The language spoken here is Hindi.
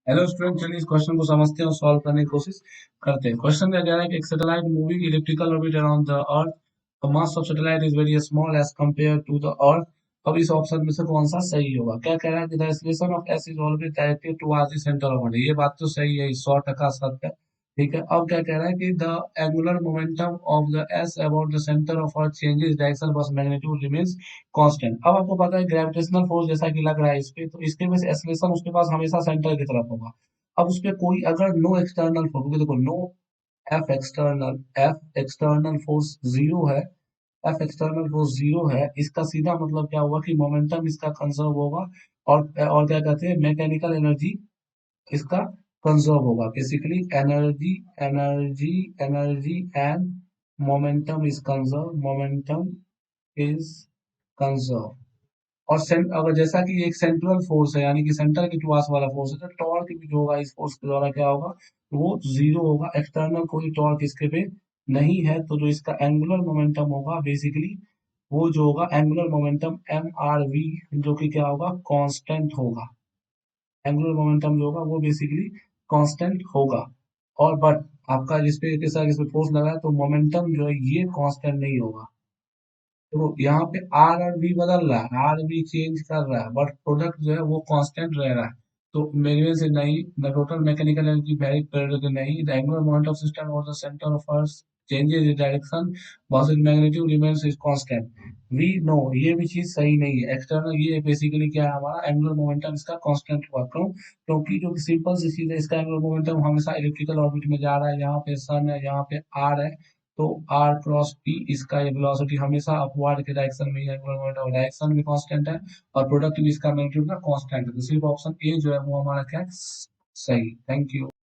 हेलो स्टूडेंट, चलिए इस क्वेश्चन को समझते हैं और सॉल्व करने की कोशिश करते हैं। क्वेश्चन क्या कह रहा है कि एक satellite moving elliptical orbit around the earth, the mass of satellite is very small as compare to the earth. अब इस ऑप्शन में से कौन सा सही होगा? क्या कह रहा है कि the acceleration of S is always directed towards the center of अर्थ। ये बात तो सही है, 100% सत्य है। ठीक है, अब क्या कह रहा है कि the angular momentum of the S about the center of earth changes direction बस मैग्नीट्यूड रिमेन्स कांस्टेंट। अब आपको पता है ग्रेविटेशनल फोर्स जैसा कि लग रहा है इस पे, तो इसके में एक्सीलरेशन उसके पास हमेशा सेंटर की तरफ होगा। अब उसपे कोई अगर नो एक्सटर्नल फोर्स, क्योंकि देखो no F external force zero है, एफ एक्सटर्नल फोर्स जीरो है, इसका सीधा मतलब क्या हुआ कि मोमेंटम इसका कंजर्व होगा। और क्या कहते हैं, मैकेनिकल एनर्जी इसका कंजर्व होगा। Basically energy energy energy and momentum is conserve, momentum is conserve. और अगर जैसा कि एक सेंट्रल फोर्स है, यानी कि सेंटर के पास वाला फोर्स है, तो टॉर्क भी जो होगा इस फोर्स के द्वारा क्या होगा, वो जीरो होगा। एक्सटर्नल कोई टॉर्क इसके पे नहीं है, तो जो इसका एंगुलर मोमेंटम होगा बेसिकली, वो जो होगा angular momentum M R V, जो कि क्या होगा, कांस्टेंट होगा। एंगुलर मोमेंटम जो होगा वो बेसिकली कांस्टेंट होगा। और बट आपका जिसपे जिसपे फोर्स लगा है, तो मोमेंटम जो है ये कांस्टेंट नहीं होगा। तो यहाँ पे आर और बी बदल रहा है, आर बी चेंज कर रहा है, बट प्रोडक्ट जो है वो कांस्टेंट रह रहा है। तो मेरे से नहीं, the total mechanical energy very period नहीं, the angular moment of system और the center of earth changes in direction बस in magnitude remains is constant. We know, ये भी चीज सही नहीं है। एक्सटर्नल ये बेसिकली क्या है, हमारा एंगुलर मोमेंटम इसका कांस्टेंट हुआ। क्यों? क्योंकि जो सिंपल सी चीज है, इसका एंगुलर मोमेंटम हमेशा इलेक्ट्रिकल ऑर्बिट में जा रहा है। यहाँ पे सन है, यहाँ पे आर है, तो आर क्रॉस पी, इसका ये वेलोसिटी हमेशा अपवर्ड के डायरेक्शन में ही है, डायरेक्शन भी कांस्टेंट है, और प्रोडक्ट भी इसका मैग्नीट्यूड का कांस्टेंट है। तो सिर्फ ऑप्शन ए जो है वो हमारा क्या है, सही। Thank you.